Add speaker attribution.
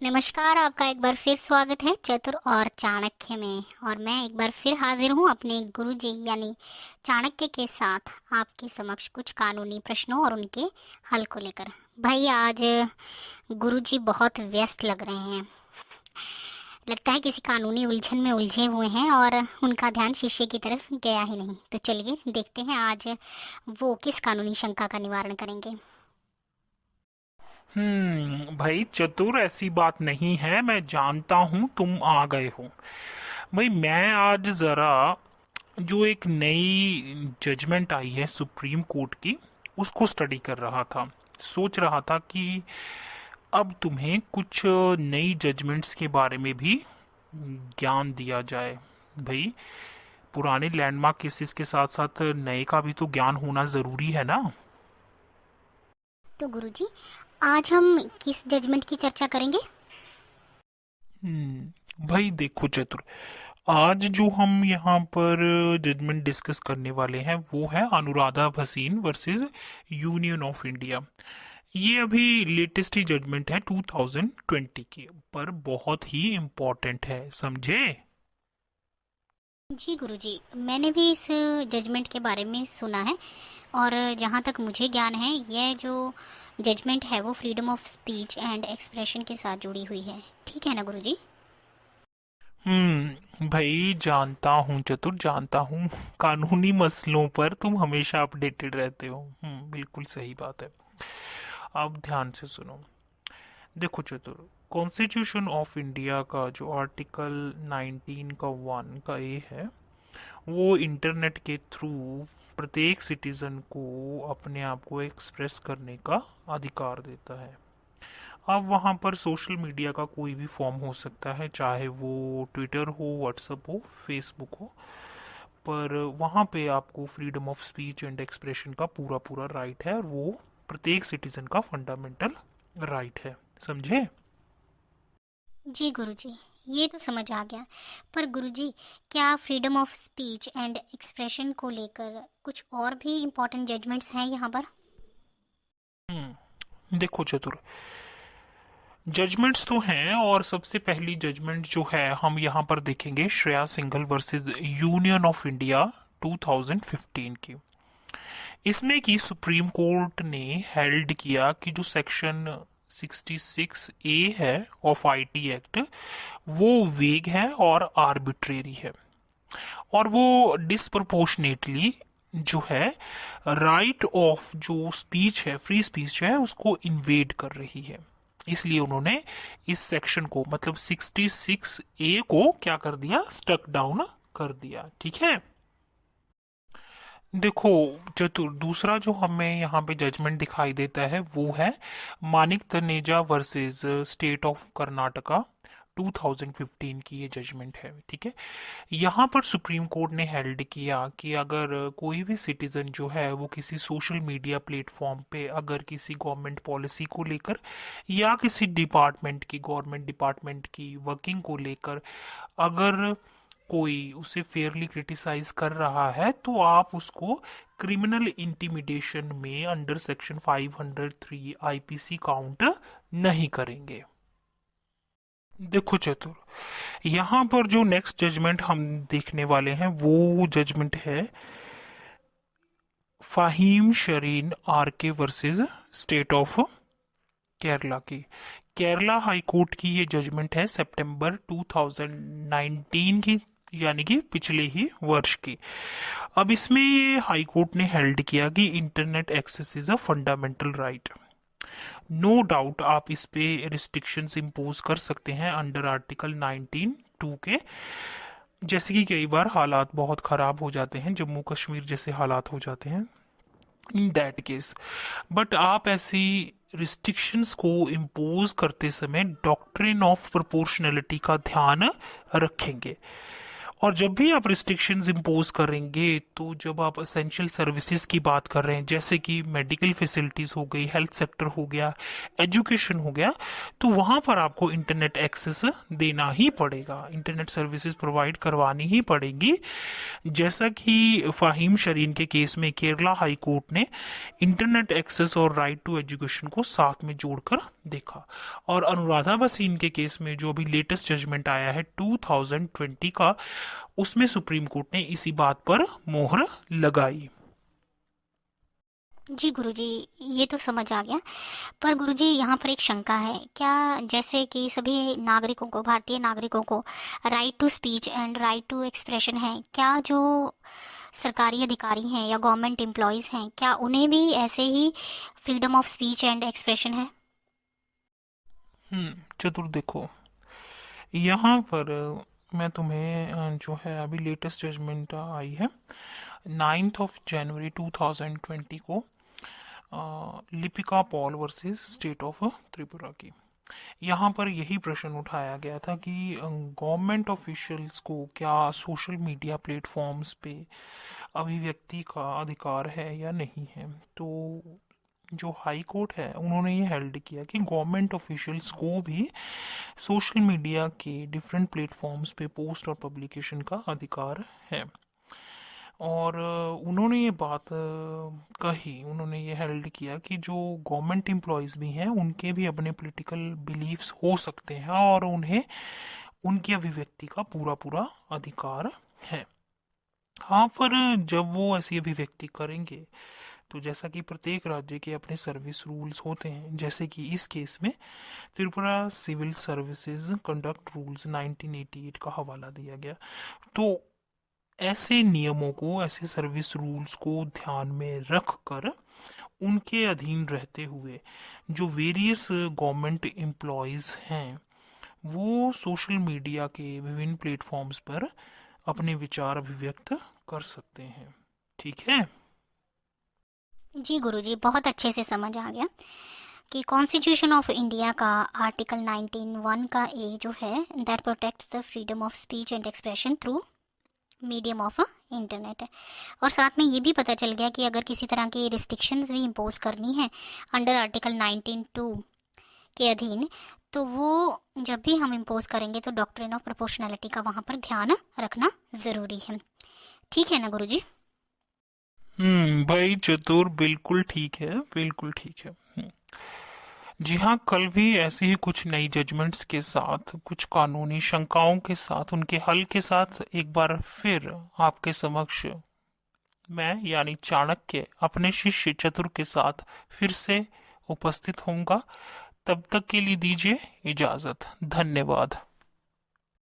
Speaker 1: नमस्कार, आपका एक बार फिर स्वागत है चतुर और चाणक्य में। और मैं एक बार फिर हाजिर हूँ अपने गुरुजी यानी चाणक्य के साथ आपके समक्ष कुछ कानूनी प्रश्नों और उनके हल को लेकर। भाई आज गुरुजी बहुत व्यस्त लग रहे हैं। लगता है किसी कानूनी उलझन में उलझे हुए हैं और उनका ध्यान शिष्य की तरफ गया ही नहीं। तो चलिए देखते हैं आज वो किस कानूनी शंका का निवारण करेंगे।
Speaker 2: भाई चतुर, ऐसी बात नहीं है। मैं जानता हूँ तुम आ गए हो। भाई मैं आज जरा जो एक नई जजमेंट आई है सुप्रीम कोर्ट की, उसको स्टडी कर रहा था। सोच रहा था कि अब तुम्हें कुछ नई जजमेंट्स के बारे में भी ज्ञान दिया जाए। भाई पुराने लैंडमार्क केसेस के साथ साथ नए का भी तो ज्ञान होना जरूरी है ना।
Speaker 1: तो गुरुजी, आज हम किस जजमेंट की चर्चा करेंगे?
Speaker 2: भाई देखो चतुर, आज जो हम यहाँ पर जजमेंट डिस्कस करने वाले हैं वो है Anuradha Bhasin versus union of India. ये अभी लेटेस्ट ही जजमेंट है 2020 की, पर बहुत ही इम्पोर्टेंट है, समझे।
Speaker 1: जी गुरुजी, मैंने भी इस जजमेंट के बारे में सुना है। और जहाँ तक मुझे ज्ञान है, यह जो जजमेंट है वो freedom of speech and expression के साथ जुड़ी हुई है। ठीक है ना गुरुजी?
Speaker 2: भाई जानता हूँ चतुर, जानता हूँ। कानूनी मसलों पर तुम हमेशा अपडेटेड रहते हो। बिल्कुल सही बात है। अब ध्यान से सुनो। देखो चतुर, कॉन्स्टिट्यूशन ऑफ इंडिया का जो आर्टिकल 19 का 1 का ए है, वो इंटरनेट के थ्रू प्रत्येक सिटीजन को अपने आप को एक्सप्रेस करने का अधिकार देता है। अब वहाँ पर सोशल मीडिया का कोई भी फॉर्म हो सकता है, चाहे वो ट्विटर हो, व्हाट्सएप हो, फेसबुक हो, पर वहाँ पे आपको freedom of speech and expression का पूरा पूरा राइट है, और वो प्रत्येक सिटीजन का फंडामेंटल राइट है, समझे।
Speaker 1: जी गुरुजी, ये तो समझ आ गया। पर गुरुजी, क्या freedom of speech and expression को लेकर कुछ और भी इम्पोर्टेंट जजमेंट्स हैं यहाँ पर?
Speaker 2: देखो चतुर, जजमेंट्स तो हैं, और सबसे पहली जजमेंट जो है हम यहाँ पर देखेंगे Shreya Singhal versus union of India 2015 की। इसमें की सुप्रीम कोर्ट ने हेल्ड किया कि जो सेक्शन 66 ए है ऑफ आईटी एक्ट, वो वेग है और आर्बिट्रेरी है, और वो डिस्प्रपोर्शनेटली जो है राइट ऑफ जो स्पीच है, फ्री स्पीच है, उसको इन्वेड कर रही है। इसलिए उन्होंने इस सेक्शन को, मतलब 66 ए को क्या कर दिया, स्टक डाउन कर दिया। ठीक है। देखो चतुर, दूसरा जो हमें यहाँ पे जजमेंट दिखाई देता है वो है Manik Taneja versus state of Karnataka 2015 की ये जजमेंट है। ठीक है। यहाँ पर सुप्रीम कोर्ट ने हेल्ड किया कि अगर कोई भी सिटीजन जो है वो किसी सोशल मीडिया प्लेटफॉर्म पे अगर किसी गवर्नमेंट पॉलिसी को लेकर या किसी डिपार्टमेंट की, गवर्नमेंट डिपार्टमेंट की वर्किंग को लेकर अगर कोई उसे फेयरली क्रिटिसाइज कर रहा है, तो आप उसको क्रिमिनल इंटिमिडेशन में अंडर सेक्शन 503 आईपीसी काउंट नहीं करेंगे। देखो चतुर, यहाँ पर जो नेक्स्ट जजमेंट हम देखने वाले हैं वो जजमेंट है फाहिम शरीन आर के वर्सेस स्टेट ऑफ केरला की। केरला हाई कोर्ट की ये जजमेंट है सितंबर 2019 की, यानी कि पिछले ही वर्ष की। अब इसमें ये हाई कोर्ट ने हेल्ड किया कि internet access is a fundamental right. No doubt आप इस पे रिस्ट्रिक्शंस इम्पोज कर सकते हैं अंडर आर्टिकल 19(2) के। जैसे कि कई बार हालात बहुत ख़राब हो जाते हैं, जम्मू कश्मीर जैसे हालात हो जाते हैं, इन दैट केस। बट आप ऐसी रिस्ट्रिक्शंस को इम्पोज करते समय डॉक्ट्रिन ऑफ प्रोपोर्शनैलिटी का ध्यान रखेंगे। और जब भी आप रिस्ट्रिक्शंस इम्पोज करेंगे, तो जब आप असेंशियल सर्विसेज की बात कर रहे हैं, जैसे कि मेडिकल फैसिलिटीज़ हो गई, हेल्थ सेक्टर हो गया, एजुकेशन हो गया, तो वहाँ पर आपको इंटरनेट एक्सेस देना ही पड़ेगा, इंटरनेट सर्विसेज प्रोवाइड करवानी ही पड़ेगी। जैसा कि फ़हीम शरीन के केस में केरला हाई कोर्ट ने इंटरनेट एक्सेस और राइट टू एजुकेशन को साथ में जोड़कर देखा। और अनुराधा भसीन के केस में जो अभी लेटेस्ट जजमेंट आया है 2020 का, उसमें सुप्रीम कोर्ट ने इसी बात पर मोहर लगाई।
Speaker 1: जी गुरुजी, ये तो समझ आ गया। पर गुरुजी यहाँ पर एक शंका है, क्या जैसे कि सभी नागरिकों को, भारतीय नागरिकों को right to speech and right to expression है, क्या जो सरकारी अधिकारी हैं या गवर्नमेंट एम्प्लॉयज़ हैं, क्या उन्हें भी ऐसे ही freedom of speech and expression है?
Speaker 2: चतुर देखो, यहाँ पर मैं तुम्हें जो है अभी लेटेस्ट जजमेंट आई है 9 जनवरी 2020 को, Lipika Paul versus state of Tripura की। यहाँ पर यही प्रश्न उठाया गया था कि गवर्नमेंट ऑफिशियल्स को क्या सोशल मीडिया प्लेटफॉर्म्स पे अभिव्यक्ति का अधिकार है या नहीं है। तो जो हाई कोर्ट है उन्होंने ये हेल्ड किया कि गवर्नमेंट ऑफिशियल्स को भी सोशल मीडिया के डिफरेंट प्लेटफॉर्म्स पे पोस्ट और पब्लिकेशन का अधिकार है। और उन्होंने ये बात कही, उन्होंने ये हेल्ड किया कि जो गवर्नमेंट एम्प्लॉयज़ भी हैं उनके भी अपने पॉलिटिकल बिलीफ्स हो सकते हैं और उन्हें उनकी अभिव्यक्ति का पूरा पूरा अधिकार है। हाँ, पर जब वो ऐसी अभिव्यक्ति करेंगे तो जैसा कि प्रत्येक राज्य के अपने सर्विस रूल्स होते हैं, जैसे कि इस केस में Tripura civil services conduct rules 1988 का हवाला दिया गया। तो ऐसे नियमों को, ऐसे सर्विस रूल्स को ध्यान में रख कर उनके अधीन रहते हुए जो वेरियस गवर्नमेंट एम्प्लॉयज़ हैं वो सोशल मीडिया के विभिन्न प्लेटफॉर्म्स पर अपने विचार अभिव्यक्त कर सकते हैं। ठीक है।
Speaker 1: जी गुरुजी, बहुत अच्छे से समझ आ गया कि कॉन्स्टिट्यूशन ऑफ इंडिया का आर्टिकल 19(1) का ए जो है, that protects the freedom of speech and expression through medium of internet है। और साथ में ये भी पता चल गया कि अगर किसी तरह की रिस्ट्रिक्शंस भी इम्पोज करनी है अंडर आर्टिकल 19(2) के अधीन, तो वो जब भी हम इम्पोज करेंगे तो डॉक्ट्रिन ऑफ प्रोपोर्शनैलिटी का वहाँ पर ध्यान रखना ज़रूरी है। ठीक है ना गुरुजी?
Speaker 2: भाई चतुर, बिल्कुल ठीक है, बिल्कुल ठीक है। जी हाँ, कल भी ऐसे ही कुछ नई जजमेंट्स के साथ, कुछ कानूनी शंकाओं के साथ, उनके हल के साथ एक बार फिर आपके समक्ष मैं यानी चाणक्य अपने शिष्य चतुर के साथ फिर से उपस्थित होऊंगा। तब तक के लिए दीजिए इजाजत। धन्यवाद।